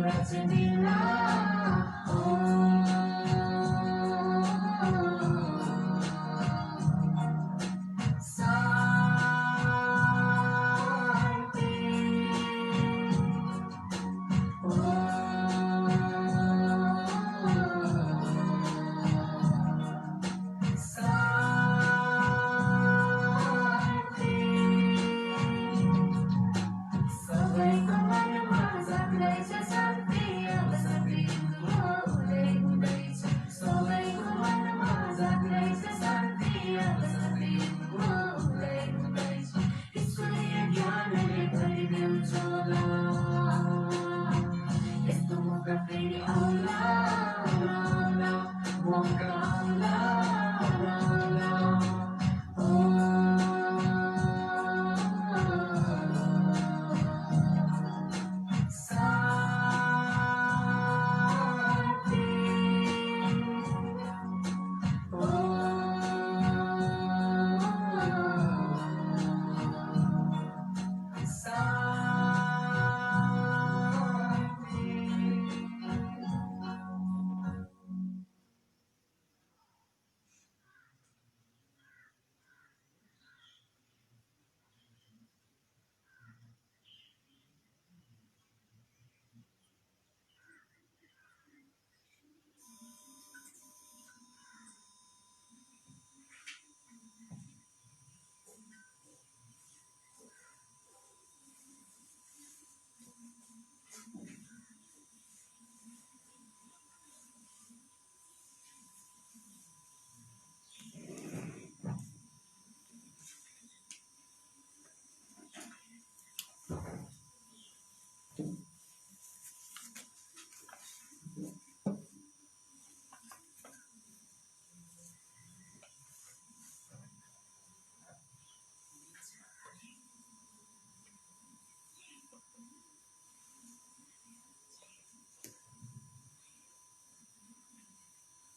रजनीला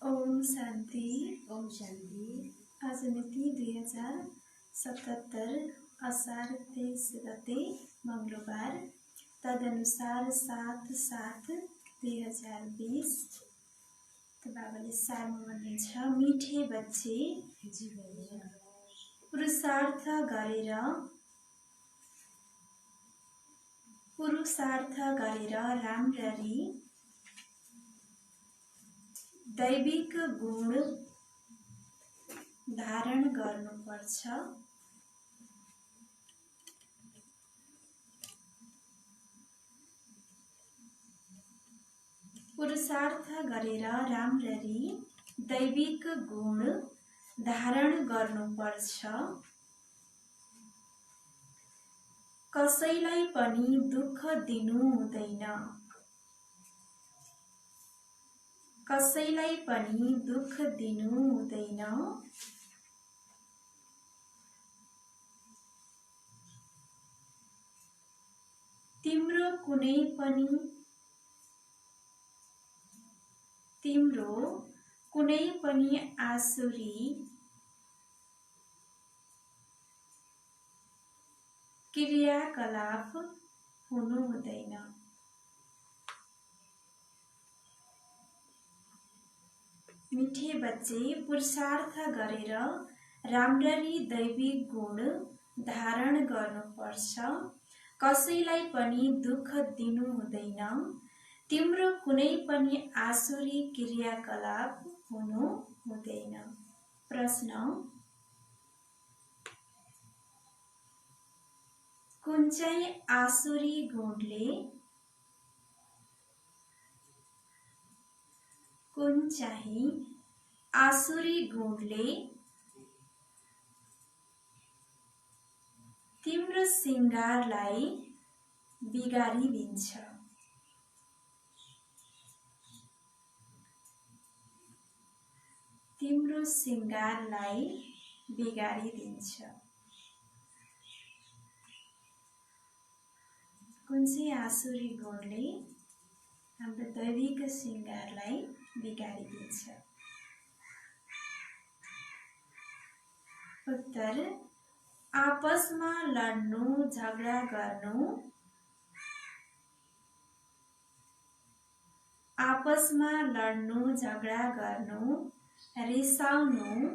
ओम शांति। ओम शांति। आज मिति 2077 असार 23 गते मंगलबार, तदनुसार 7/7/2020। तो बाबाले सारमा भन्नुहुन्छ, मिठे बच्चे पुरुषार्थ गरेर राम्ररी दैविक गुण धारण गर्नुपर्छ। पुरुषार्थ गरेर राम्ररी दैविक गुण धारण गर्नुपर्छ। कसैलाई पनि दुःख दिनु हुँदैन। कसैलाई पनि दुःख दिनु हुँदैन। तिम्रो कुनै पनि आसुरी क्रियाकलाप हुनु हुँदैन। मिठे बच्चे पुरुषार्थ गरेर राम्ररी दैविक गुण धारण गर्नुपर्छ। कसैलाई पनि दुःख दिनु हुँदैन। तिम्रो कुनै पनि आसुरी क्रियाकलाप हुनु हुँदैन। प्रश्न: कुन चाहिँ आसुरी गुणले तिम्रो श्रृंगारलाई बिगारिदिन्छ? तिम्रो श्रृंगारलाई बिगारिदिन्छ। कुन चाहिँ आसुरी गुणले हाम्रो दैविक श्रृंगारलाई बिगारिदिन्छ? उत्तर: आपसमा लड्नु, झगडा गर्नु, आपसमा लड्नु, झगडा गर्नु, रिसाउनु,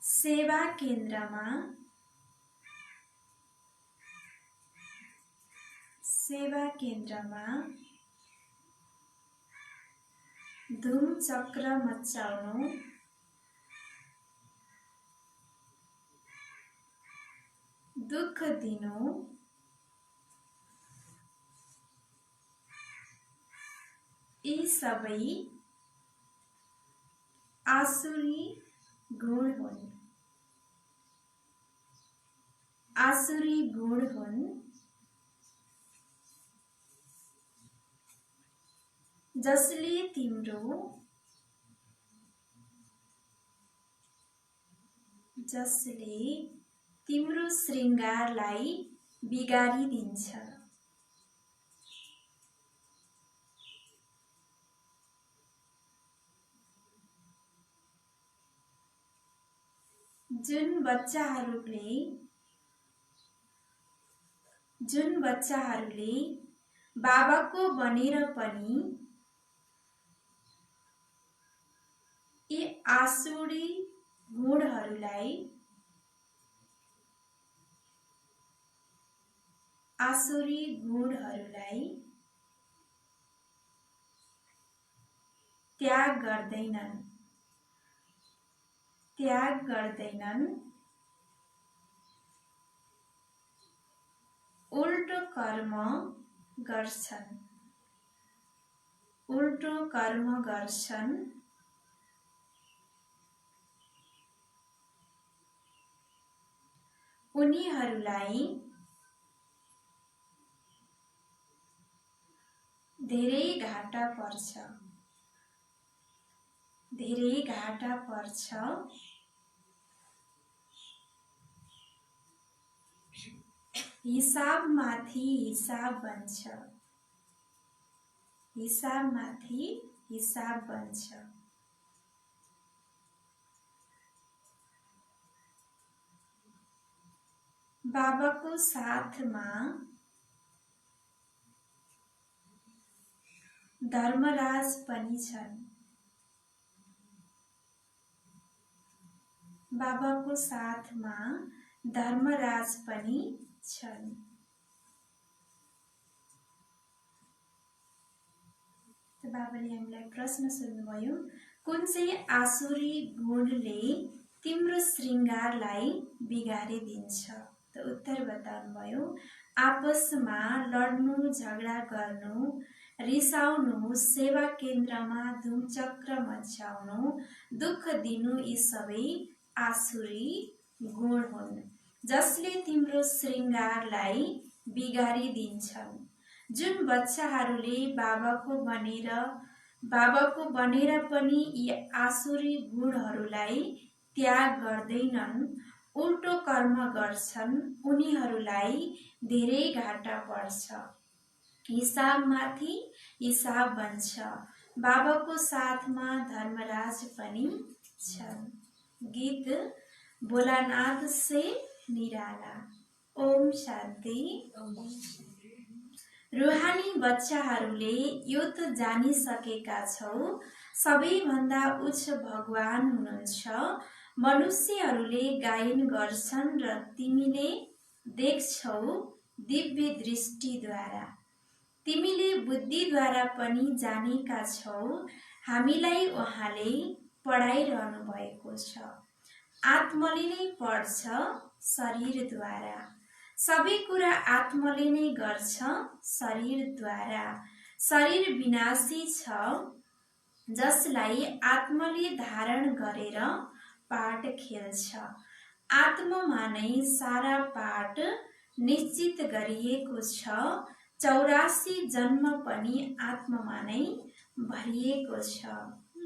सेवा केन्द्रमा धुमचक्र मचाउनु, दुःख दिनु, यी सबै आसुरी गुण हुन्। जसले तिम्रो श्रृंगारलाई बिगारिदिन्छ। जुन बच्चाहरूले बाबाको बनेर पनि यी आसुरी गुणहरूलाई त्याग गर्दैनन्, उल्टो कर्म गर्छन्। उनीहरूलाई धेरै घाटा पर्छ। हिसाबमाथि हिसाब बन्छ। बाबाको साथमा धर्मराज पनि छन्। त बाबाले हामीलाई प्रश्न सोध्नुभयो, कुन चाहिँ आसुरी गुणले तिम्रो श्रृंगारलाई बिगारिदिन्छ? त उत्तर बताउनुभयो, आपसमा लड्नु, झगडा गर्नु, रिसाउनु, सेवा केन्द्रमा धुमचक्र मचाउनु, दुःख दिनु, यी सबै आसुरी गुण हुन्, जसले तिम्रो श्रृंगारलाई बिगारिदिन्छन्। जुन बच्चाहरूले बाबाको बनेर पनि यी आसुरी गुणहरूलाई त्याग गर्दैनन्, उल्टो कर्म गर्छन्, उनीहरूलाई धेरै घाटा पर्छ। हिसाबमाथि हिसाब बन्छ। बाबाको साथमा धर्मराज पनि छन्। गीत भोलानाथ से निराला। ओम शान्ति। रूहानी बच्चाहरूले यो त जानिसकेका छौ, सबैभन्दा उच्च भगवान हुनुहुन्छ। मनुष्यहरूले गायन गर्छन् र तिमीले देख्छौ दिव्य दृष्टिद्वारा। तिमीले बुद्धिद्वारा पनि जानेका छौ, हामीलाई उहाँले पढाइरहनु भएको छ। आत्माले नै पढ्छ शरीरद्वारा। सबै कुरा आत्माले नै गर्छ शरीरद्वारा। शरीर विनाशी छ, जसलाई आत्माले धारण गरेर पाठ खेल्छ। आत्मामा नै सारा पाठ निश्चित गरिएको छ। 84 जन्म पनि आत्मामा नै भरिएको छ।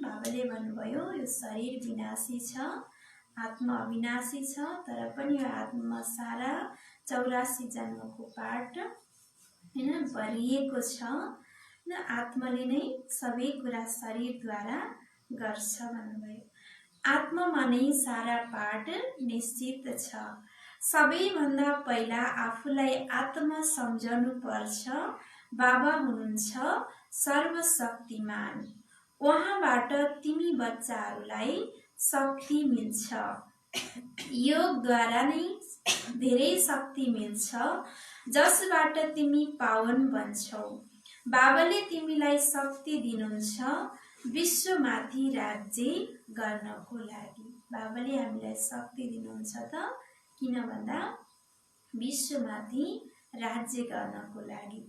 बाबाले भन्नुभयो, यो शरीर विनाशी छ, आत्मा अविनाशी छ, तर पनि यो आत्मा सारा 84 जन्मको पाठ भरिएको छ। आत्माले नै सबै कुरा शरीरद्वारा गर्छ भन्नुभयो। आत्मामा नै सारा पाठ निश्चित छ। सबैभन्दा पहिला आफूलाई आत्मा सम्झनु पर्छ। बाबा हुनुहुन्छ सर्वशक्तिमान। उहाँबाट तिमी बच्चाहरूलाई शक्ति मिल्छ। योगद्वारा नै धेरै शक्ति मिल्छ, जसबाट तिमी पावन बन्छौ। बाबाले तिमीलाई शक्ति दिनुहुन्छ विश्वमाथि राज्य गर्नको लागि। बाबाले हामीलाई शक्ति दिनुहुन्छ त किन भन्दा विश्वमाथि राज्य गर्नको लागि।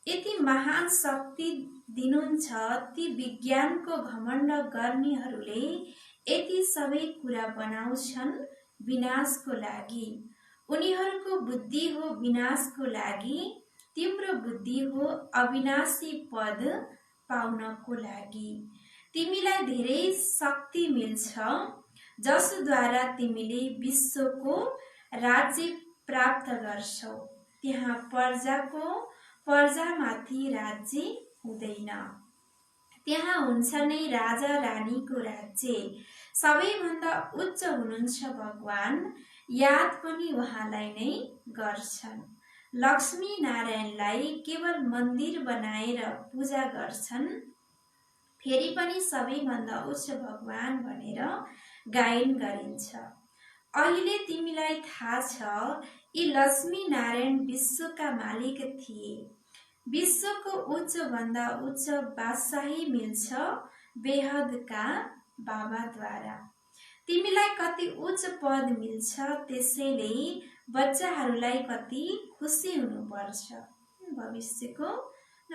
यति महान शक्ति दिनुहुन्छ ती विज्ञानको घमण्ड गर्नेहरूले यति सबै कुरा बनाउँछन् विनाशको लागि। उनीहरूको बुद्धि हो विनाशको लागि, तिम्रो बुद्धि हो अविनाशी पद पाउनको लागि। तिमीलाई धेरै शक्ति मिल्छ, जसद्वारा तिमीले विश्वको राज्य प्राप्त गर्छौ। त्यहाँ प्रजामाथि राज्य हुँदैन, त्यहाँ हुन्छ नै राजा रानीको राज्य। सबैभन्दा उच्च हुनुहुन्छ भगवान, याद पनि उहाँलाई नै गर्छन्। लक्ष्मी नारायणलाई केवल मन्दिर बनाएर पूजा गर्छन्, फेरि पनि सबैभन्दा उच्च भगवान भनेर गायन गरिन्छ। अहिले तिमीलाई थाहा छ यी लक्ष्मी नारायण विश्वका मालिक थिए। विश्वको उच्च भन्दा उच्च बादशाही मिल्छ बेहदका बाबाद्वारा। तिमीलाई कति उच्च पद मिल्छ, त्यसैले बच्चाहरूलाई कति खुसी हुनुपर्छ। भविष्यको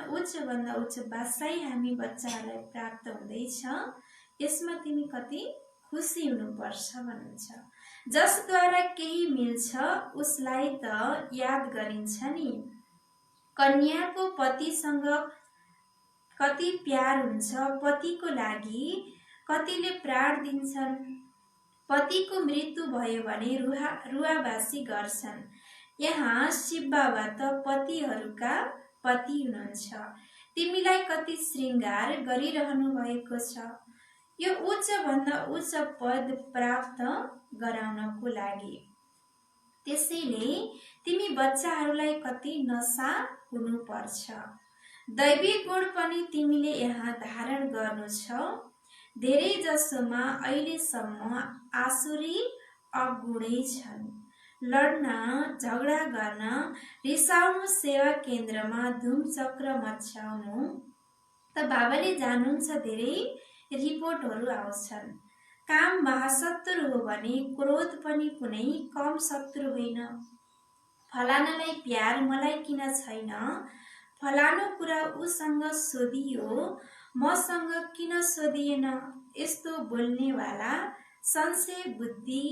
उच्च भन्दा उच्च बादशाही हामी बच्चाहरूलाई प्राप्त हुँदैछ, यसमा तिमी कति खुसी हुनुपर्छ भन्नुहुन्छ। जसद्वारा केही मिल्छ उसलाई त याद गरिन्छ नि। कन्याको पतिसँग कति प्यार हुन्छ, पतिको लागि कतिले प्राण दिन्छन्। पतिको मृत्यु भयो भने रुवाबासी गर्छन्। यहाँ शिव बाबा त पतिहरूका पति हुनुहुन्छ। तिमीलाई कति श्रृङ्गार गरिरहनु भएको छ, यो उच्च भन्दा उच्च पद प्राप्त गराउनको लागि। त्यसैले तिमी बच्चाहरूलाई कति नशा हुनुपर्छ। दैवी गुण पनि तिमीले यहाँ धारण गर्नु छ। धेरै जसोमा अहिलेसम्म आसुरी अगुणै छन्। लड्न, झगडा गर्न, रिसाउनु, सेवा केन्द्रमा धुमचक्र मचाउनु त बाबाले जान्नुहुन्छ। धेरै रिपोर्टहरू आउँछन्। काम महाशत्रु हो भने क्रोध पनि कुनै कम शत्रु होइन। फलानालाई प्यार मलाई किन छैन, फलानु कुरा उसँग सोधियो मसँग किन सोधिएन, यस्तो बोल्नेवाला संशय बुद्धि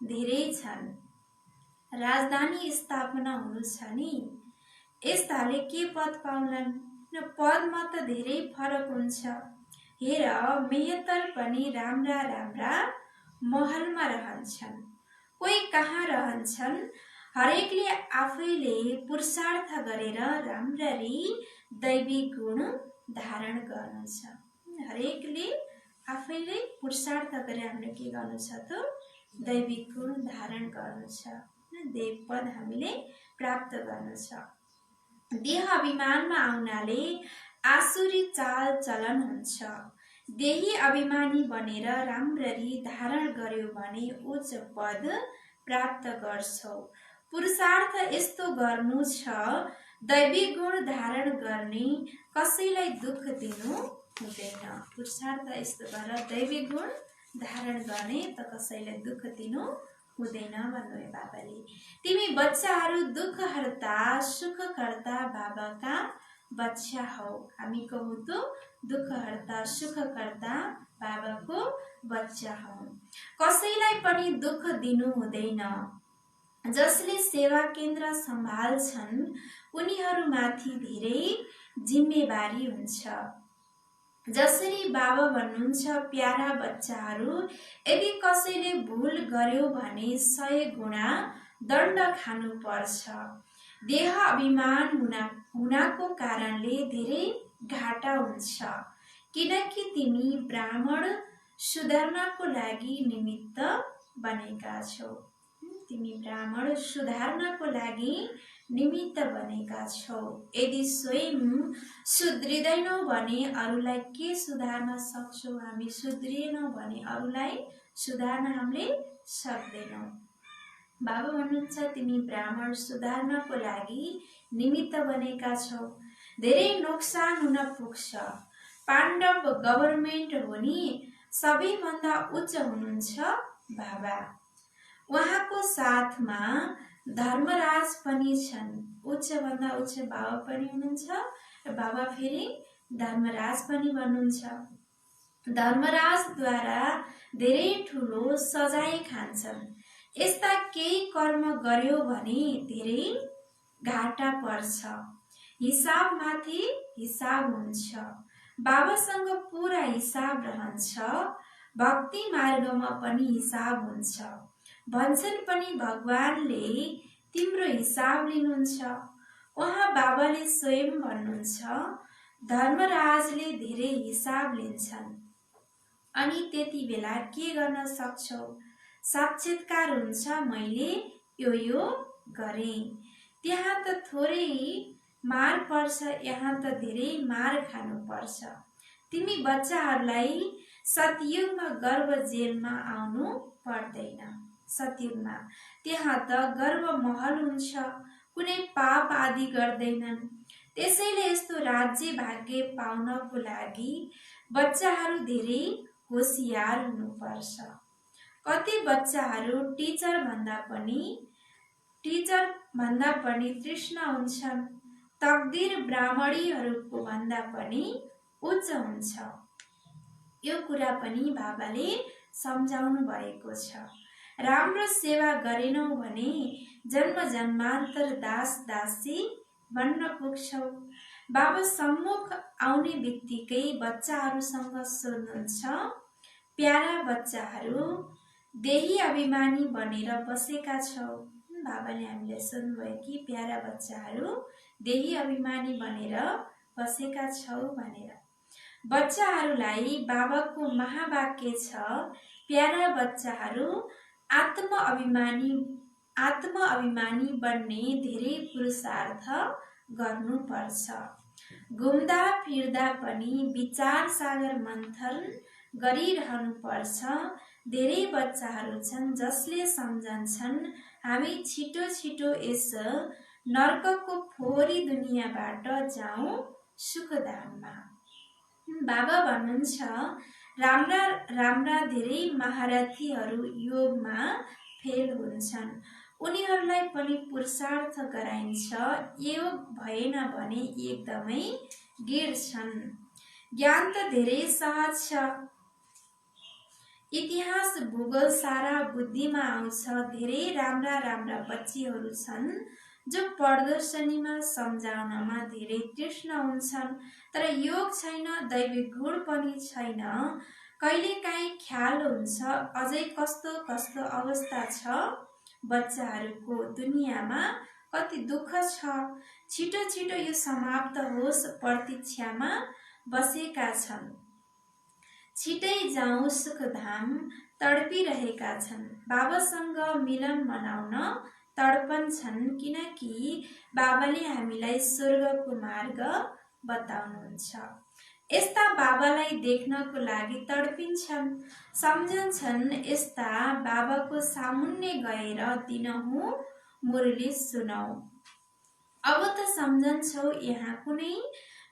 धेरै छन्। राजधानी स्थापना हुनु छ नि, यस्ताले के पद पाउलान्? पदमा त धेरै फरक हुन्छ। हेर, मेहतर पनि राम्रा राम्रा महलमा रहन्छन्, कोही कहाँ रहन्छन्। हरेकले आफैले पुरुषार्थ गरेर राम्ररी दैवी गुण धारण गर्नु छ। हरेकले आफैले पुरुषार्थ गरेर हामीले के गर्नु छ त दैवी गुण धारण गर्नु छ। देव पद हामीले प्राप्त गर्नु छ। देह अभिमानमा आउनाले आसुरी चाल चलन हुन्छ। देही अभिमानी बनेर राम्ररी धारण गर्यो भने उच्च पद प्राप्त गर्छौ। पुरुषार्थ यस्तो गर्नु छ, दैवी गुण धारण गर्ने कसैलाई दुःख दिनु हुँदैन। पुरुषार्थ यस्तो गरेर दैवी गुण धारण गर्ने त कसैलाई दुःख दिनु हुँदैन भन्नुभयो बाबाले। तिमी बच्चाहरू दुःखहर्ता सुखकर्ता बाबाका बच्चा हौ। हामी कहौँ त दुःखहर्ता सुखकर्ता बाबाको बच्चा हौ। कसैलाई पनि दुःख दिनु हुँदैन। जसले सेवा केन्द्र सम्हाल्छन् उनीहरूमाथि धेरै जिम्मेवारी हुन्छ। जसरी बाबा भन्नुहुन्छ, प्यारा बच्चाहरू, यदि कसैले भुल गर्यो भने 100 गुणा दण्ड खानुपर्छ। देह अभिमान हुनाको कारणले धेरै घाटा हुन्छ, किनकि तिमी ब्राह्मण सुधार्नको लागि निमित्त बनेका छौ। तिमी ब्राह्मण सुधार्नको लागि निमित्त बनेका छौ। यदि स्वयं सुध्रिँदैनौ भने अरूलाई के सुधार्न सक्छौ? हामी सुध्रिएनौँ भने अरूलाई सुधार्न हामीले सक्दैनौँ। बाबा भन्नुहुन्छ तिमी ब्राह्मण सुधार्नको लागि निमित्त बनेका छौ। धेरै नोक्सान हुन पुग्छ। पाण्डव गभर्नमेन्ट हो नि, सबैभन्दा उच्च हुनुहुन्छ बाबा। उहाँको साथमा धर्मराज पनि छन्। उच्चभन्दा उच्च बाबा पनि हुनुहुन्छ र बाबा फेरि धर्मराज पनि भन्नुहुन्छ। धर्मराजद्वारा धेरै ठुलो सजाय खान्छन्। यस्ता केही कर्म गर्यो भने धेरै घाटा पर्छ। हिसाबमाथि हिसाब हुन्छ। बाबासँग पुरा हिसाब रहन्छ। भक्ति मार्गमा पनि हिसाब हुन्छ। भन्छन् पनि भगवानले तिम्रो हिसाब लिनुहुन्छ। उहाँ बाबाले स्वयं भन्नुहुन्छ धर्मराजले धेरै हिसाब लिन्छन्। अनि त्यति बेला के गर्न सक्छौ? साक्षात्कार हुन्छ, मैले यो गरेँ। त्यहाँ त थोरै मार पर्छ, यहाँ त धेरै मार खानु पर्छ। तिमी बच्चाहरूलाई सतयुगमा गर्भ जेलमा आउनु पर्दैन। सतयुगमा त्यहाँ त गर्भ महल हुन्छ, कुनै पाप आदि गर्दैनन्। त्यसैले यस्तो राज्य भाग्य पाउनको लागि बच्चाहरू धेरै होसियार हुनुपर्छ। कति बच्चाहरू टिचर भन्दा पनि तृष्ण हुन्छन्। तकदिर ब्राह्मणीहरूको भन्दा पनि उच्च हुन्छ। यो कुरा पनि बाबाले सम्झाउनु भएको छ। राम्रो सेवा गरेनौ भने जन्म जन्मान्तर दास दासी बन्न पुग्छौ। बाबा सम्मुख आउने बित्तिकै बच्चाहरूसँग सोध्नुहुन्छ, प्यारा बच्चाहरू देही अभिमानी बनेर बसेका छौ। बाबाले हामीलाई सोध्नुभयो कि प्यारा बच्चाहरू देही अभिमानी बनेर बसेका छौ भनेर। बच्चाहरूलाई बाबाको महावाक्य छ, प्यारा बच्चाहरू आत्म बन्ने धेरै पुरुषार्थ गर्नुपर्छ। घुम्दा फिर्दा पनि विचार सागर मन्थन गरिरहनुपर्छ। धेरै बच्चाहरू छन् जसले सम्झन्छन् हामी छिटो छिटो यस नर्कको फोहोरी दुनियाँबाट जाउँ सुखधाममा। बाबा भन्नुहुन्छ राम्रा राम्रा धेरै महारथीहरू योगमा फेल हुन्छन्। उनीहरूलाई पनि पुरुषार्थ गराइन्छ। योग भएन भने एकदमै गिर्छन्। ज्ञान त धेरै सहज छ। इतिहास भूगोल सारा बुद्धिमा आउँछ। धेरै राम्रा राम्रा बच्चीहरू छन् जो प्रदर्शनीमा सम्झाउनमा धेरै तृष्ण हुन्छन्, तर योग छैन, दैविक गुण पनि छैन। कहिलेकाहीँ ख्याल हुन्छ अझै कस्तो कस्तो अवस्था छ बच्चाहरूको। दुनियाँमा कति दुःख छ। छिटो छिटो यो समाप्त होस् प्रतीक्षामा बसेका छन्। छिटै जाउँ सुखधाम तडपिरहेका छन्। बाबासँग मिलन मनाउन तडपन छन्, किनकि बाबाले हामीलाई स्वर्गको मार्ग बताउनुहुन्छ। यस्ता बाबालाई देख्नको लागि तडपिन्छन्। सम्झन्छन् यस्ता बाबाको सामुन्ने गएर दिनहुँ मुरली सुनौ। अब त सम्झन्छौ यहाँ कुनै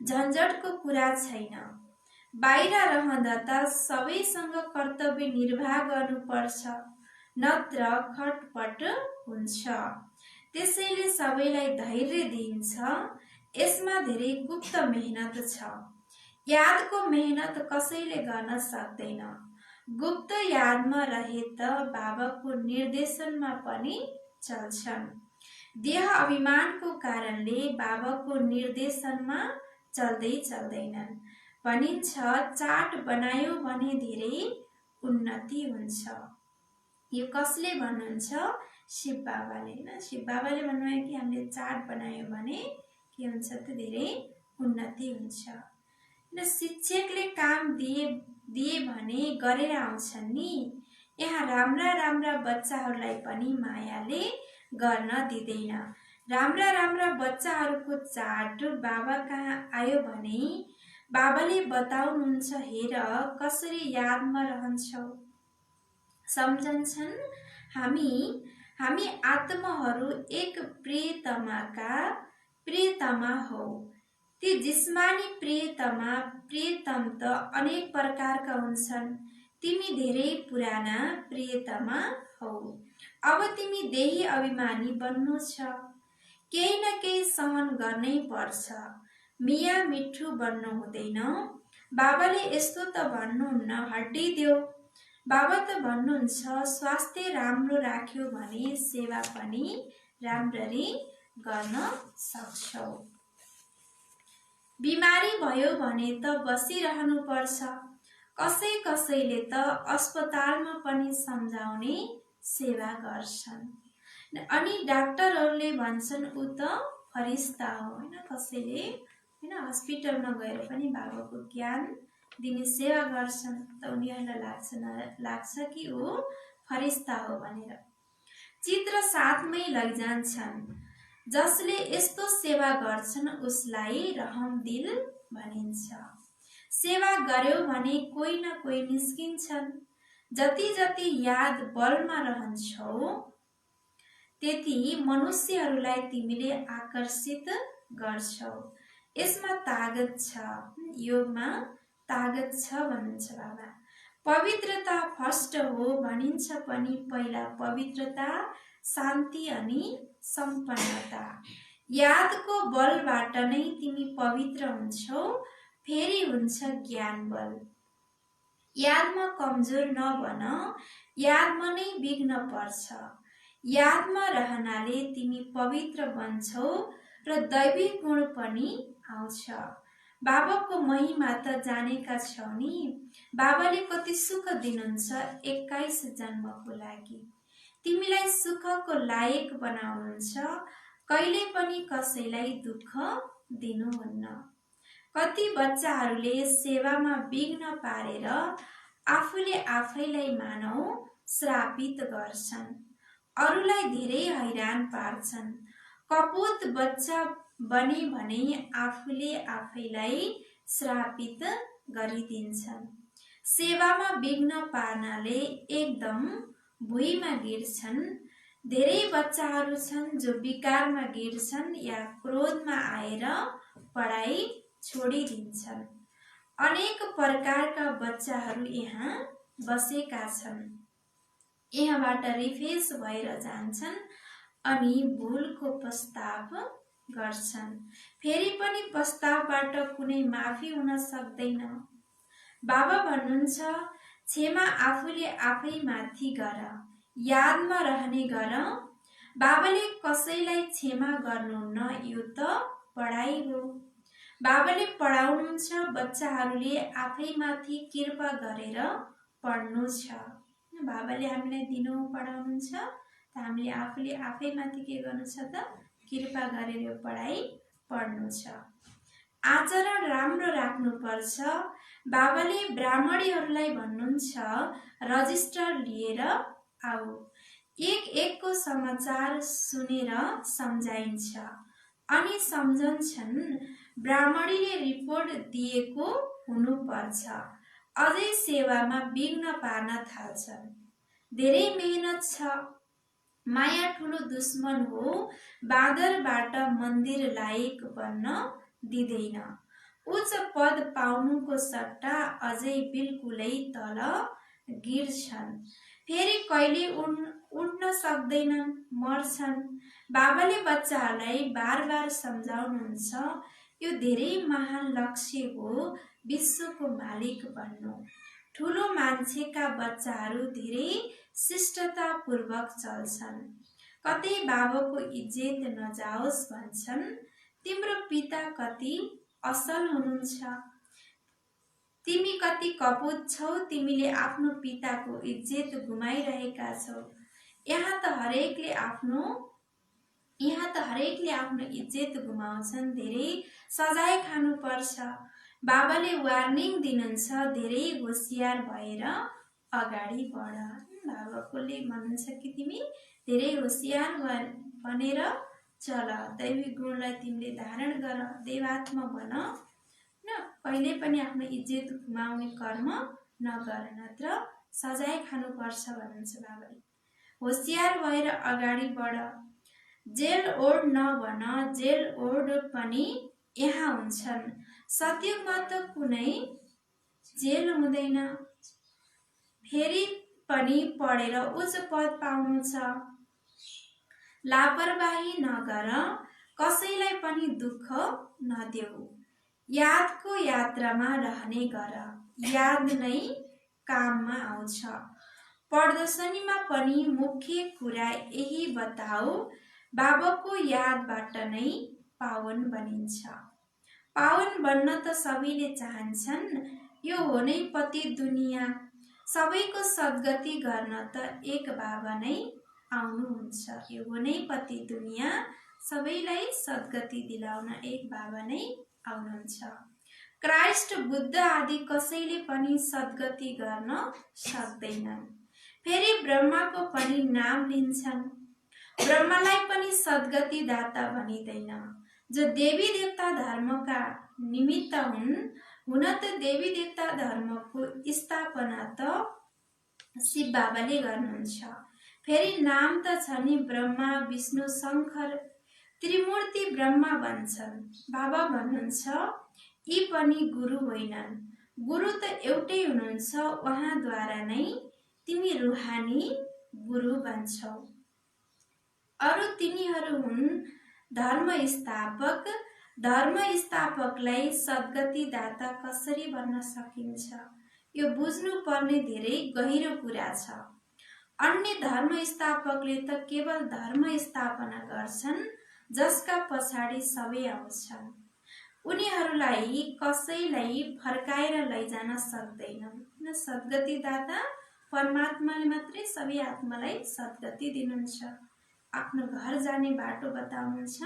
झन्झटको कुरा छैन। बाहिर रहँदा त सबैसँग कर्तव्य निर्वाह गर्नुपर्छ, नत्र खटपट हुन्छ। त्यसैले सबैलाई धैर्य दिइन्छ। यसमा धेरै गुप्त मेहनत छ। यादको मेहनत कसैले गर्न सक्दैन। गुप्त यादमा रहे त बाबाको निर्देशनमा पनि चल्छन्। देह अभिमानको कारणले बाबाको निर्देशनमा चल्दैनन्। भनिन्छ चाट बनायो भने धेरै उन्नति हुन्छ। यो कसले भन्नुहुन्छ? शिव बाबाले। शिव बाबाले भन्नुभयो कि हामीले चाट बनायो भने के हुन्छ त धेरै उन्नति हुन्छ। शिक्षकले काम दिए भने गरेर आउँछन् नि। यहाँ राम्रा राम्रा बच्चाहरूलाई पनि मायाले गर्न दिँदैन। राम्रा राम्रा बच्चाहरूको चाट बाबा कहाँ आयो भने बाबाले बताउनुहुन्छ, हेर कसरी यादमा रहन्छौ। सम्झन्छन् हामी आत्माहरू एक प्रियतमा हौ। ती जिस्मानी प्रियतम त अनेक प्रकारका हुन्छन्। तिमी धेरै पुराना प्रियतमा हौ। अब तिमी देही अभिमानी बन्नु छ। केही न केही सहन गर्नै पर्छ। मिया मिठो बन्नु हुँदैन। बाबाले यस्तो त भन्नुहुन्न, हड्डी देऊ। बाबा त भन्नुहुन्छ, स्वास्थ्य राम्रो राख्यो भने सेवा पनि राम्ररी गर्न सक्छौ। बिमारी भयो भने त बसिरहनु पर्छ। कसैले त अस्पतालमा पनि सम्झाउने सेवा गर्छन्। अनि डाक्टरहरूले भन्छन् ऊ त फरिस्ता हो हैन। कसैले हस्पिटलमा गएर पनि बाबाको ज्ञान दिने सेवा गर्छन् त उनीहरूलाई लाग्छ कि ऊ फरिस्ता हो भनेर। चित्र साथमै लैजान्छन्। जसले यस्तो सेवा गर्छन् उसलाई रहमदिल भनिन्छ। सेवा गर्यो भने कोही न कोही निस्किन्छन्। जति याद बलमा रहन्छौ त्यति मनुष्यहरूलाई तिमीले आकर्षित गर्छौ। यसमा तागत छ, योगमा तागत छ भन्नुहुन्छ बाबा। पवित्रता फर्स्ट हो भनिन्छ पनि पहिला पवित्रता, शान्ति अनि सम्पन्नता। यादको बलबाट नै तिमी पवित्र हुन्छौ। फेरि हुन्छ ज्ञान बल। यादमा कमजोर नबन, यादमा नै विघ्न पर्छ। यादमा रहनाले तिमी पवित्र बन्छौ र दैवी गुण पनि आउँछ। बाबाको महिमा त जानेका छौ नि। बाबाले कति सुख दिनुहुन्छ 21 जन्मको लागि। तिमीलाई सुखको लायक बनाउनुहुन्छ। कहिले पनि कसैलाई दुःख दिनुहुन्न। कति बच्चाहरूले सेवामा विघ्न पारेर आफूले आफैलाई मानौ श्रापित गर्छन्। अरूलाई धेरै हैरान पार्छन्। कपोत बच्चा बने भने आफूले आफैलाई श्रापित गरिदिन्छन्। सेवामा विघ्न पार्नाले एकदम भुइँमा गिर्छन्। धेरै बच्चाहरू छन् जो विकारमा गिर्छन् या क्रोधमा आएर पढाइ छोडिदिन्छन्। अनेक प्रकारका बच्चाहरू यहाँ बसेका छन्। यहाँबाट रिफ्रेस भएर जान्छन् अनि भुलको प्रस्ताव गर्छन्। फेरि पनि प्रस्तावबाट कुनै माफी हुन सक्दैन। बाबा भन्नुहुन्छ, क्षमा आफूले आफैमाथि गर, यादमा रहने गर। बाबाले कसैलाई क्षमा गर्नुहुन्न, यो त पढाइ हो। बाबाले पढाउनुहुन्छ, बच्चाहरूले आफैमाथि कृपा गरेर पढ्नु छ। बाबाले हामीलाई दिनु पढाउनुहुन्छ त हामीले आफूले आफैमाथि के गर्नु छ त कृपा गरेर यो पढाइ पढ्नु छ। आचरण राम्रो राख्नुपर्छ। बाबाले ब्राह्मणीहरूलाई भन्नुहुन्छ, रजिस्टर लिएर आऊ। एक समाचार सुनेर सम्झाइन्छ अनि सम्झन्छन्। ब्राह्मणीले रिपोर्ट दिएको हुनुपर्छ। अझै सेवामा विघ्न पार्न थाल्छन्। धेरै मेहनत छ। माया ठुलो दुश्मन हो। बाँदरबाट मन्दिर लायक बन्न दिँदैन। उच्च पद पाउनुको सट्टा अझै बिल्कुलै तल गिर्छन्। फेरि कहिले उड्न सक्दैनन्, मर्छन्। बाबाले बच्चाहरूलाई बार बार सम्झाउनुहुन्छ, यो धेरै महान लक्ष्य हो, विश्वको मालिक बन्नु। ठुलो मान्छेका बच्चाहरू धेरै शिष्टतापूर्वक चल्छन्। कतै बाबाको इज्जत नजाओस् भन्छन्। तिम्रो पिता कति असल हुनुहुन्छ। तिमी कति कपूत छौ। तिमीले आफ्नो पिताको इज्जत गुमाइरहेका छौ। यहाँ त हरेकले आफ्नो इज्जत गुमाउँछन्। धेरै सजाय खानुपर्छ। बाबाले वार्निङ दिनुहुन्छ, धेरै होसियार भएर अगाडि बढ। भावकले भन्नुहुन्छ कि तिमी धेरै होसियार बनेर चल, दैवी गुणलाई तिमीले धारण गर, देवात्मा बन, न कहिले पनि आफ्नो इज्जत गुमाउने कर्म नगर, नत्र सजाय खानुपर्छ भन्नुहुन्छ बाबाले। होसियार भएर अगाडि बढ, जेल ओड नभन, जेल ओड पनि यहाँ हुन्छन्। सतयुगमा त कुनै जेल हुँदैन, फेरि पनि पढेर उच्च पद पाउनु छ। लापरवाही नगर, कसैलाई पनि दुःख नदेऊ, यादको यात्रामा रहने गर, याद नै काममा आउँछ। प्रदर्शनीमा पनि मुख्य कुरा यही बताऊ, बाबाको यादबाट नै पावन बनिन्छ। पावन बन्न त सबैले चाहन्छन्, यो हो नै पति दुनिया। सबैको सद्गति गर्न त एक बाबा नै आउनुहुन्छ। यो हो नै पति दुनिया, सबैलाई सद्गति दिलाउन एक बाबा नै आउनुहुन्छ। क्राइस्ट, बुद्ध आदि कसैले पनि सद्गति गर्न सक्दैनन्। फेरि ब्रह्माको पनि नाम लिन्छन्, ब्रह्मालाई पनि सद्गति दाता भनिँदैन। जो देवी देवता धर्मका निमित्त हुन त देवी देवता धर्मको स्थापना त शिव बाबाले गर्नुहुन्छ। फेरि नाम त छ नि, ब्रह्मा विष्णु शङ्कर त्रिमूर्ति ब्रह्मा भन्छन्। बाबा भन्नुहुन्छ, यी पनि गुरु होइनन्, गुरु त एउटै हुनुहुन्छ, उहाँद्वारा नै तिमी रुहानी गुरु बन्छौ। अरू तिनीहरू हुन् धर्म स्थापक। धर्म स्थापकलाई सद्गति दाता कसरी बन्न सकिन्छ, यो बुझ्नु पर्ने धेरै गहिरो कुरा छ। अन्य धर्म स्थापकले त केवल धर्म स्थापना गर्छन्, जसका पछाडि सबै आउँछन्। उनीहरूलाई कसैलाई फर्काएर लैजान सक्दैनन्। सद्गति दाता परमात्माले मात्रै सबै आत्मालाई सद्गति दिनुहुन्छ, आफ्नो घर जाने बाटो बताउनुहुन्छ।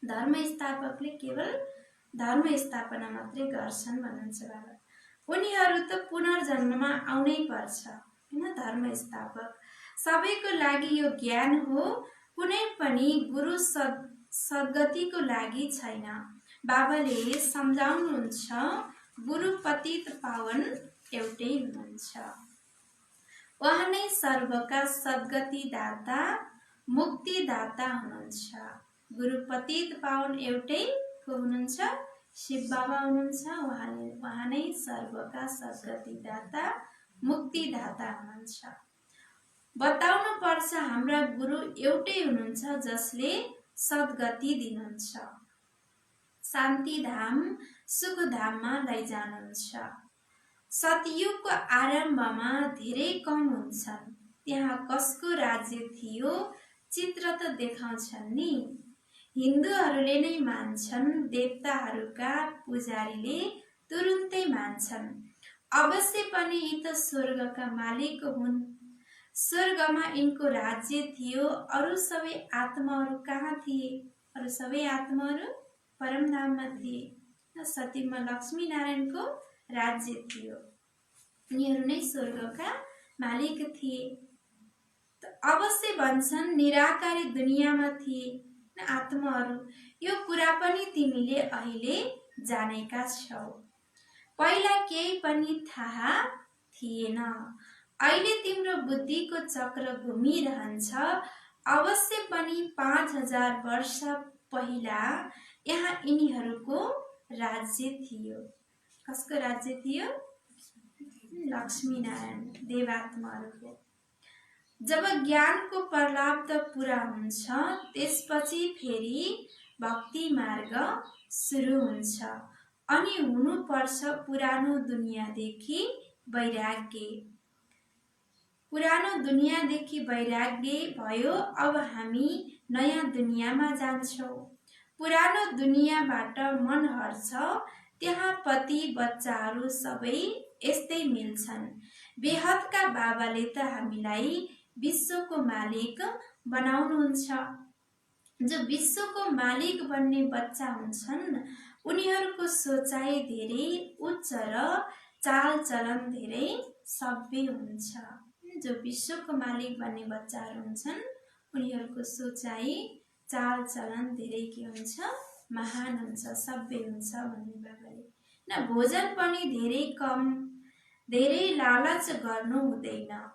धर्म स्थापकले केवल धर्म स्थापना मात्रै गर्छन् भन्नुहुन्छ बाबा। उनीहरू त पुनर्जन्ममा आउनै पर्छ हैन। धर्म स्थापक सबैको लागि यो ज्ञान हो, कुनै पनि गुरु सद्गतिको लागि छैन। बाबाले सम्झाउनुहुन्छ, गुरु पतित पावन एउटै हुनुहुन्छ, उहाँ नै सर्वका सद्गति दाता मुक्तिदाता हुनुहुन्छ। गुरु पतित पावन एउटै को हुनुहुन्छ, शिव बाबा हुनुहुन्छ। उहाँ नै सर्वका सद्गति दाता मुक्तिदाता हुनुहुन्छ। बताउनु पर्छ, हाम्रा गुरु एउटै हुनुहुन्छ, जसले सद्गति दिनुहुन्छ, शान्तिधाम सुखधाममा लैजानुहुन्छ। सतयुगको आरम्भमा धेरै कम हुन्छन्, त्यहाँ कसको राज्य थियो चित्र त देखाउँछन् नि। हिन्दूहरूले नै मान्छन्, देवताहरूका पुजारीले तुरुन्तै मान्छन्। अवश्य पनि यी त स्वर्गका मालिक हुन्, स्वर्गमा यिनको राज्य थियो। अरू सबै आत्माहरू कहाँ थिए? अरू सबै आत्माहरू परमधाममा थिए। सत्यमा लक्ष्मी नारायणको राज्य थियो, उनीहरू नै स्वर्गका मालिक थिए। अवश्य भन्छन् निराकारी दुनियाँमा थिए आत्माहरू। यो कुरा पनि तिमीले अहिले जानेका छौ, पहिला केही पनि थाहा थिएन। अहिले तिम्रो बुद्धिको चक्र घुमिरहन्छ। अवश्य पनि 5000 वर्ष पहिला यहाँ यिनीहरूको राज्य थियो। कसको राज्य थियो? लक्ष्मी नारायण देवात्माहरूको। जब ज्ञानको प्रलाप त पुरा हुन्छ, त्यसपछि फेरि भक्ति मार्ग सुरु हुन्छ। अनि हुनुपर्छ पुरानो दुनियाँदेखि वैराग्य। पुरानो दुनियाँदेखि वैराग्य भयो, अब हामी नयाँ दुनियाँमा जान्छौँ। पुरानो दुनियाँबाट मन हट्छ, त्यहाँ पति बच्चाहरू सबै यस्तै मिल्छन्। बेहदका बाबाले त हामीलाई विश्वको मालिक बनाउनुहुन्छ। जो विश्वको मालिक बन्ने बच्चा हुन्छन्, उनीहरूको सोचाइ धेरै उच्च र चालचलन धेरै सभ्य हुन्छ। जो विश्वको मालिक बन्ने बच्चाहरू हुन्छन् उनीहरूको सोचाइ चाल चलन धेरै के हुन्छ, महान हुन्छ, सभ्य हुन्छ भन्ने बाबाले। न भोजन पनि धेरै कम, धेरै लालच गर्नु हुँदैन।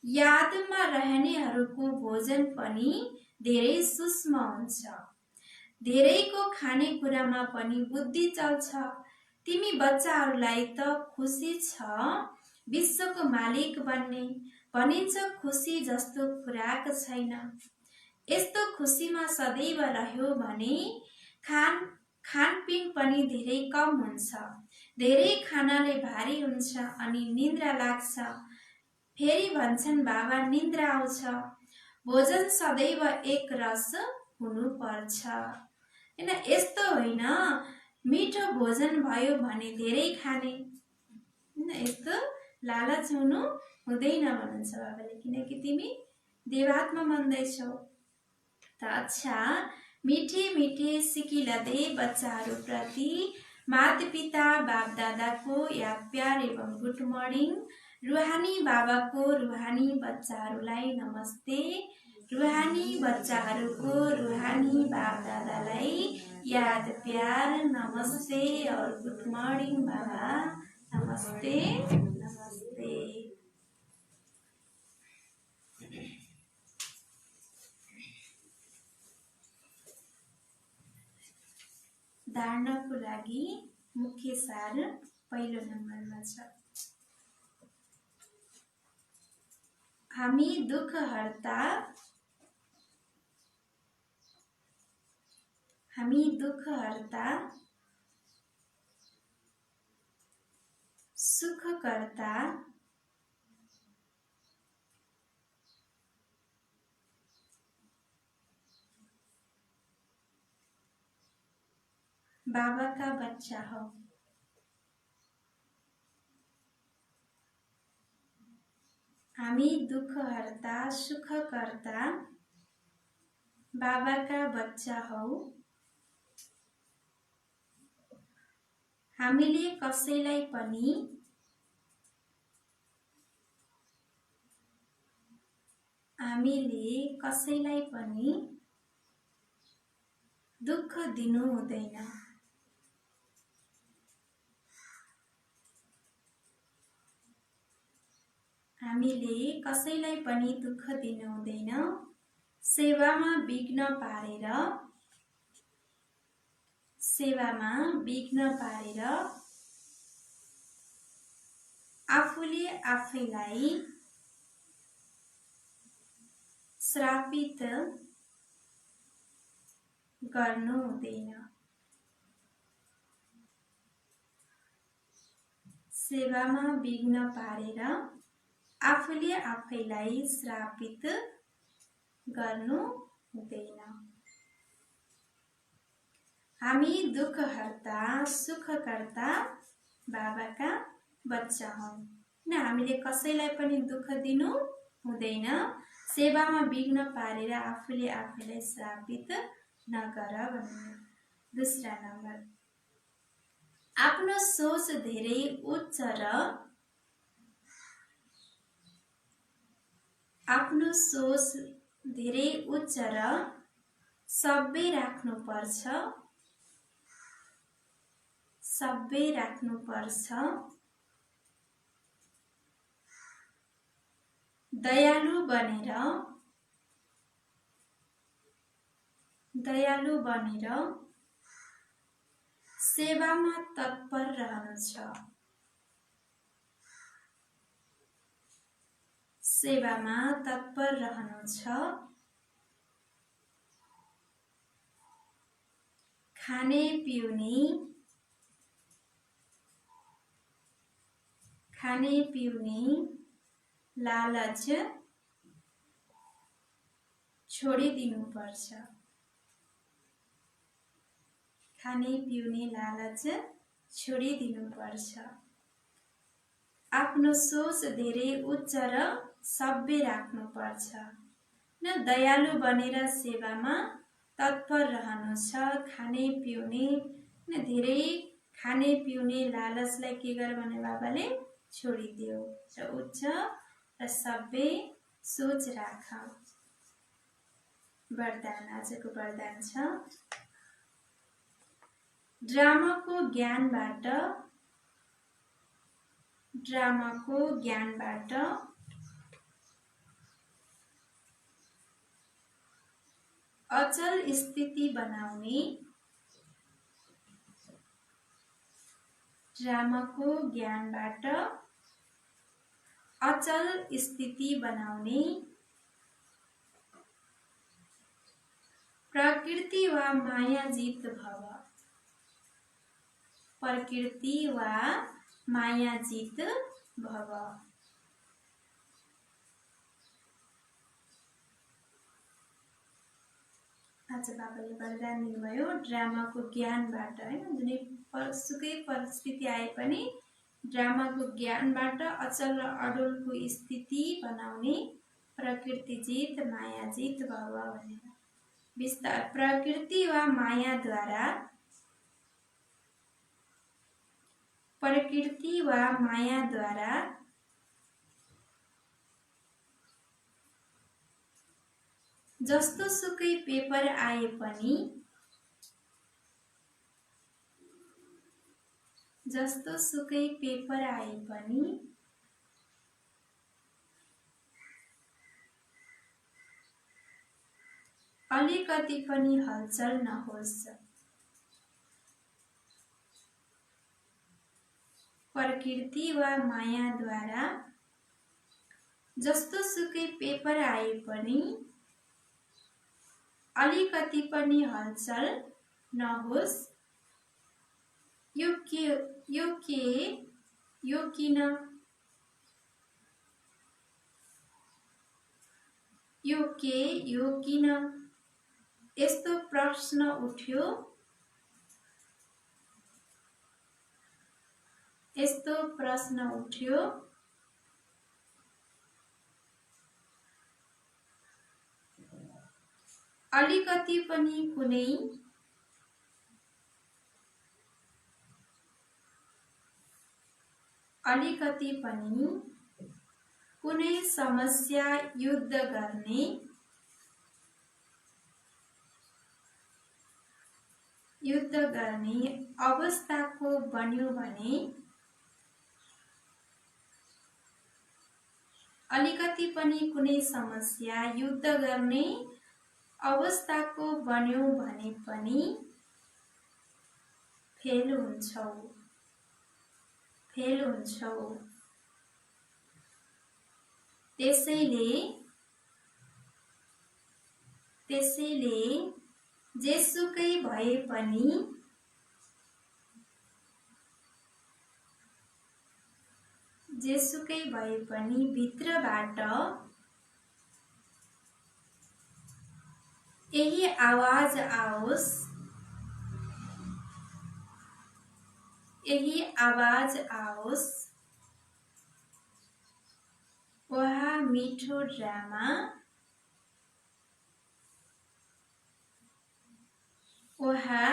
यादमा रहनेहरूको भोजन पनि धेरै सूक्ष्म हुन्छ। धेरैको खानेकुरामा पनि बुद्धि चल्छ। तिमी बच्चाहरूलाई त खुसी छ विश्वको मालिक बन्ने भनिन्छ, खुसी जस्तो खुराक छैन। यस्तो खुसीमा सदैव रह्यो भने खानपिन पनि धेरै कम हुन्छ। धेरै खानाले भारी हुन्छ अनि निन्द्रा लाग्छ। फेरि भन्छन् बाबा निन्द्रा आउँछ। भोजन सदैव एक रस हुनुपर्छ हैन। यस्तो होइन मिठो भोजन भयो भने धेरै खाने, यस्तो लालच हुनु हुँदैन भन्नुहुन्छ बाबाले, किनकि तिमी देवात्मा मान्दैछौ। त अच्छा मिठे मिठे सिकिलदे बच्चाहरूप्रति माता-पिता बाप दादाको याद प्यार एवं गुड मर्निङ। रुहानी बाबाको रुहानी बच्चाहरूलाई नमस्ते। रुहानी बच्चाहरूको रुहानी बाप दादालाई याद प्यार नमस्ते और गुड मर्निङ बाबा, नमस्ते नमस्ते। धारणाको लागि मुख्य सार पहिलो नम्बरमा छ। हामी दुःखहर्ता सुखकर्ता बाबा का बच्चा हो। हामी दुःखहर्ता सुखकर्ता बाबा का बच्चा हौ। हामीले कसैलाई पनि दुःख दिनु हुँदैन। हामीले कसैलाई पनि दुःख दिनु हुँदैन। सेवामा विघ्न पारेर आफूले आफैलाई श्रापित गर्नु हुँदैन। सेवामा विघ्न पारेर आफूले आफैलाई श्रापित गर्नु हुँदैन। हामी दुःखहर्ता सुखकर्ता बाबाका बच्चा हौ। न हामीले कसैलाई पनि दुःख दिनु हुँदैन। सेवामा विघ्न पारेर आफूले आफैलाई श्रापित नगर भन्नु। दूसरा नम्बर, आफ्नो सोच धेरै उच्च र सबै राख्नुपर्छ। दयालु बनेर सेवामा तत्पर रहनु छ। खाने पिउने लालच छोडिदिनुपर्छ। आफ्नो सोच धेरै उच्च र सभ्य राख्नुपर्छ। न दयालु बनेर सेवामा तत्पर रहनु छ। धेरै खाने पिउने लालचलाई के गर भने बाबाले छोडिदियो। उच्च र सबै सोच राख। वरदान, आजको वरदान छ ड्रामाको ज्ञानबाट अचल स्थिति बनाउने, ड्रामाको ज्ञानबाट अचल स्थिति बनाउने प्रकृति वा मायाजित भव, प्रकृति वा मायाजित भव। आज बाबाले वरदान दिनुभयो ड्रामाको ज्ञानबाट, हैन, जुनै सुकै परिस्थिति आए पनि ड्रामाको ज्ञानबाट अचल र अडोलको स्थिति बनाउने प्रकृतिजित मायाजित भव भनेर। विस्तार, प्रकृति वा मायाद्वारा जस्तो सुकै पेपर आए पनि अलिकति पनि हलचल नहोस्, प्रकृति वा मायाद्वारा जस्तो सुकै पेपर आए पनि अलिकति पनि हलचल नहोस्। यो किन यस्तो प्रश्न उठ्यो, अलिकति पनि कुनै समस्या युद्ध गर्ने अवस्थाको बन्यो भने, अलिकति पनि कुनै समस्या युद्ध गर्ने अवस्थाको बन्यो भने पनि फेल हुन्छौ। त्यसैले जेसुकै भए पनि भित्रबाट यही आवाज आओस्, वहा मिठो ड्रामा, वहा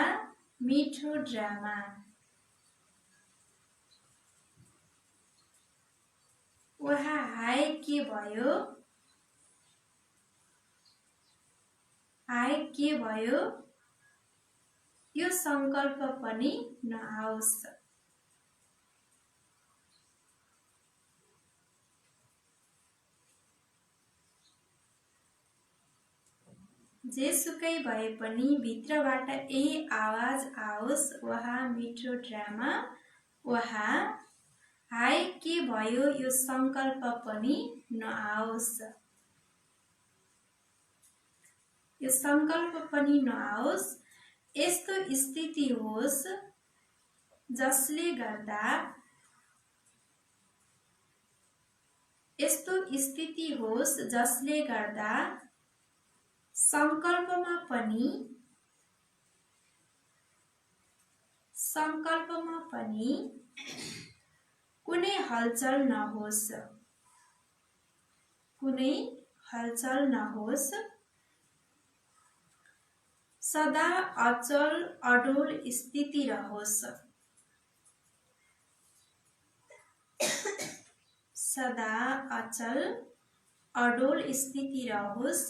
हाय के भयो यो संकल्प पनि नआओस्। जेसुकै भए पनि भित्रबाट यही आवाज आओस्, वहा मिठो ड्रामा, वहा हाय के भयो यो संकल्प पनि नआओस्। यस्तो स्थिति होस् जसले गर्दा संकल्पमा पनि कुनै हलचल नहोस्, सदा अचल अडोल स्थिति रहोस्। सदा अचल अडोल स्थिति रहोस्,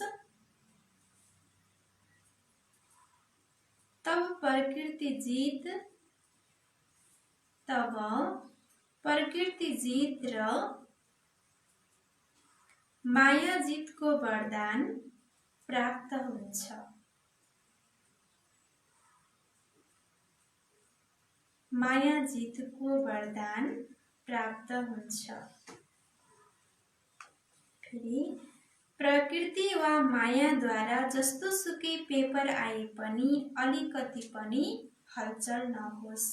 तब प्रकृति जीत र माया जीतको वरदान प्राप्त हुन्छ। माया जीतको वरदान प्राप्त हुन्छ। फेरि प्रकृति वा मायाद्वारा जस्तोसुकै पेपर आए पनि अलिकति पनि हलचल नहोस्।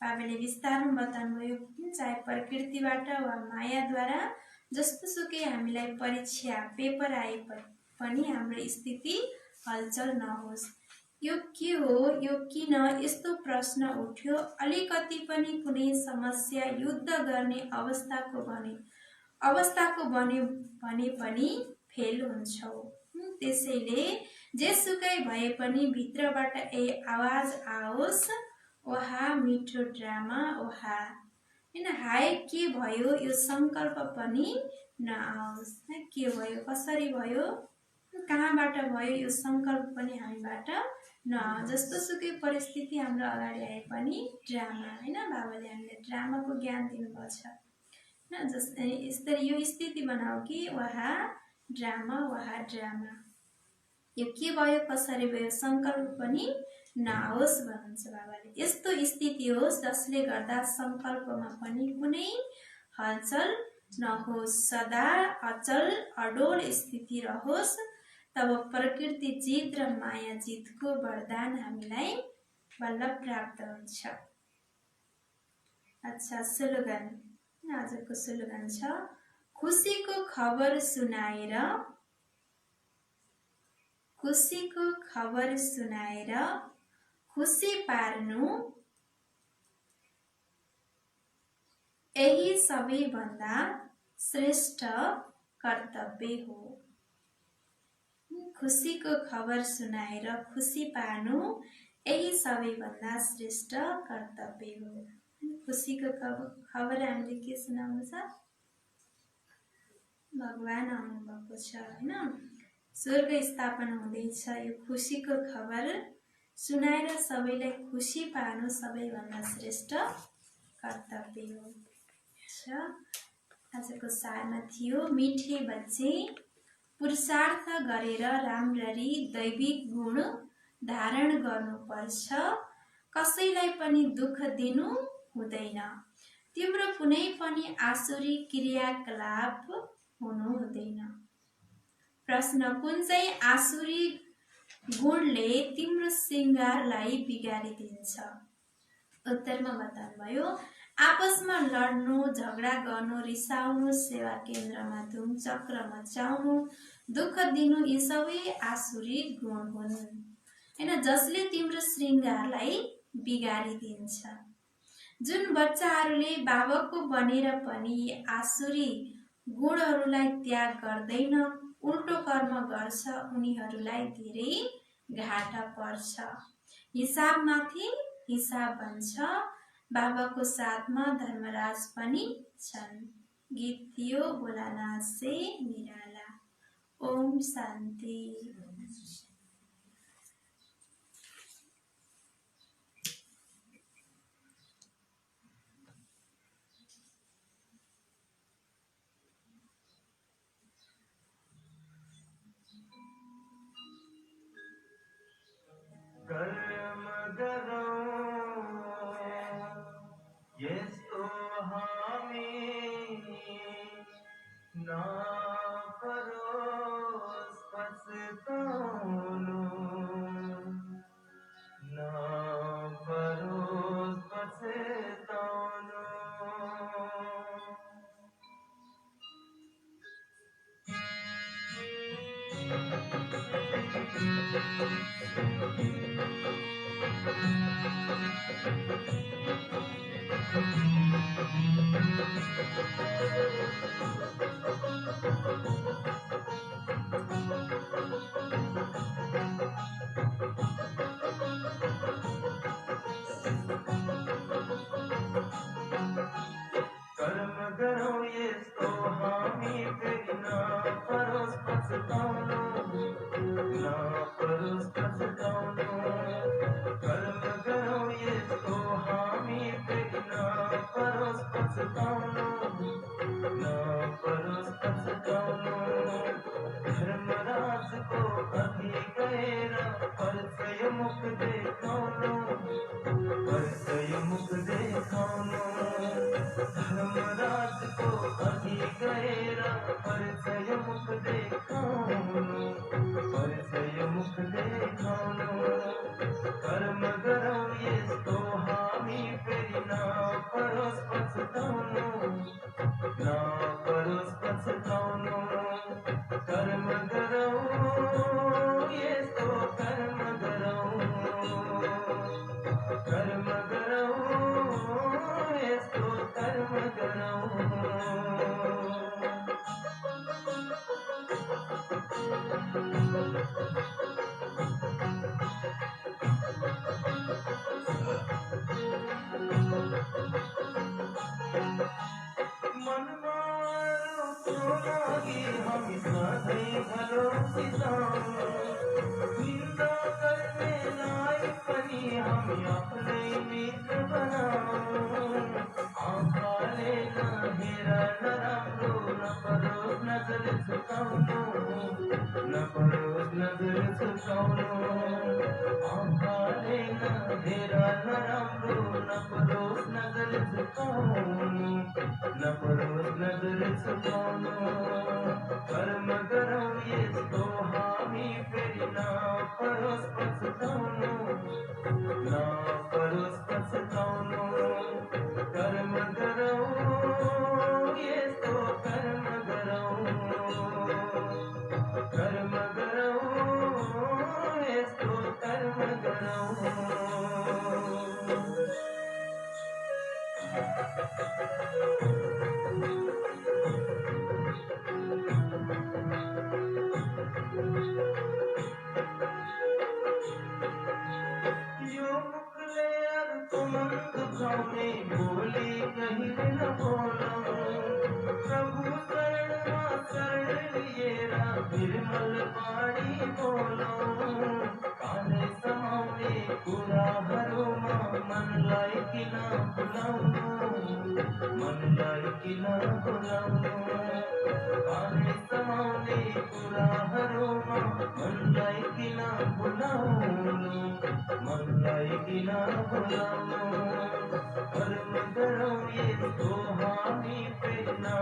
बाबाले विस्तारमा बताउनुभयो, चाहे प्रकृतिबाट वा मायाद्वारा जस्तोसुकै हामीलाई परीक्षा पेपर आए पनि हाम्रो स्थिति हलचल नहोस्। यो के हो, यो किन यस्तो प्रश्न उठ्यो, अलिकति पनि कुनै समस्या युद्ध गर्ने अवस्थाको बन्यो भने पनि फेल हुन्छौ। त्यसैले जेसुकै भए पनि भित्रबाट आवाज आओस्, ओहा मिठो ड्रामा ओहा, हैन, हाय के भयो यो संकल्प पनि नआओस्। के भयो, कसरी भयो, कहाँबाट भयो यो संकल्प पनि हामीबाट नआओस्। जस्तोसुकै परिस्थिति हाम्रो अगाडि आए पनि ड्रामा, हैन, बाबाले हामीलाई ड्रामाको ज्ञान दिनुभएको छ। जस्तै यसरी यो स्थिति बनाऊ कि वहा ड्रामा यो के भयो, कसरी भयो, संकल्प पनि नआओस् भन्नुहुन्छ बाबाले। यस्तो स्थिति होस् जसले गर्दा संकल्पमा पनि कुनै हलचल नहोस्, सदा अचल अडोल स्थिति रहोस्, तब प्रकृति जीत र माया जीतको वरदान हामीलाई बल्ल प्राप्त हुन्छ। अच्छा, स्लोगन। आजको स्लोगन छ, खुसीको खबर सुनाएर खुसी पार्नु यही सबैभन्दा श्रेष्ठ कर्तव्य हो। खुसीको खबर सुनाएर खुसी पार्नु यही सबैभन्दा श्रेष्ठ कर्तव्य हो। खुसीको खबर हामीले के सुनाउनु छ, भगवान आउनुभएको छ, हैन, स्वर्ग स्थापना हुँदैछ। यो खुसीको खबर सुनाएर सबैलाई खुसी पार्नु सबैभन्दा श्रेष्ठ कर्तव्य हो। आजको सारमा थियो, मिठे बच्चे पुरुषार्थ गरेर राम्ररी दैविक गुण धारण गर्नुपर्छ, कसैलाई पनि दुःख दिनु हुँदैन, तिम्रो कुनै पनि आसुरी क्रियाकलाप हुनु हुँदैन। प्रश्न, कुन चाहिँ आसुरी गुणले तिम्रो श्रृंगारलाई बिगारिदिन्छ? उत्तरमा बताउनुभयो, आपसमा लड्नु, झगडा गर्नु, रिसाउनु, सेवा केन्द्रमा धुमचक्र मचाउनु, दुःख दिनु, यी सबै आसुरी गुण हुन्, हैन, जसले तिम्रो श्रृंगारलाई बिगारिदिन्छ। जुन बच्चाहरूले बाबाको बनेर पनि आसुरी गुणहरूलाई त्याग गर्दैन, उल्टो कर्म गर्छ, उनीहरूलाई धेरै घाटा पर्छ। हिसाबमाथि हिसाब बन्छ, बाबाको साथमा धर्मराज पनि छन्। गीत थियो भोलानाथ से निराला। ओम शान्ति। कर्म गरौँ यस्तो हामी नपरोस् पछुताउनु, नपरोस् पछुताउनु। कर्म गरौँ यस्तो परोस पछताऊं कर्म करो ये तो हामी पे ना परोस पछताऊं ना परोस पछताऊं धर्मराज को अभी गैरा परसय मुख देखाऊं परसय मुख देखाऊं धर्मराज को अभी गैरा परसय मुख देखाऊं परसय मुख देखाऊं कर्म करो ये तो हामी पेरी ना परोस पछताऊं ना परोस पछताऊं कर्म करो ये तो कर्म करो कर्म करो ये तो कर्म करो मन मारो तो लागी हम सधई भलो सिताऊं निंदा करने लाई पनी हम अपने मित्र बनाऊं आँखा लेना हेरा नराम्रो न परोस नजर झुकाऊं न परोस नजर झुकाऊं आँखा लेना हेरा नराम्रो न परोस नजर झुकाऊं न परोस नजर झुकाऊं कर्म करो ये तो हामी पेरी ना परोस पछताऊं ना परोस पछताऊं कर्म करो ये तो कर्म करो कर्म करो ये तो कर्म करो यो मुखले तुमंत खाने बोली कहीं न बोलो प्रभु शरण लिए निर्मल बाणी बोलो काले समाने पूरा हरो मन लाई कि ना बुलाऊं मन लाई कि ना बुलाऊं काले समाने पूरा हरो मन लाई कि ना बुलाऊं मन लाई कि ना बुलाऊं कर्म करो ये तो हामी पे ना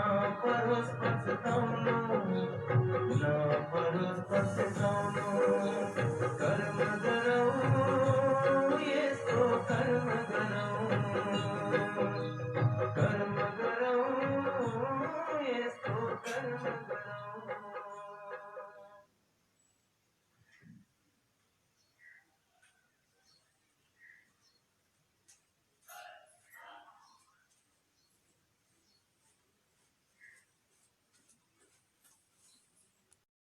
परोस पछताऊं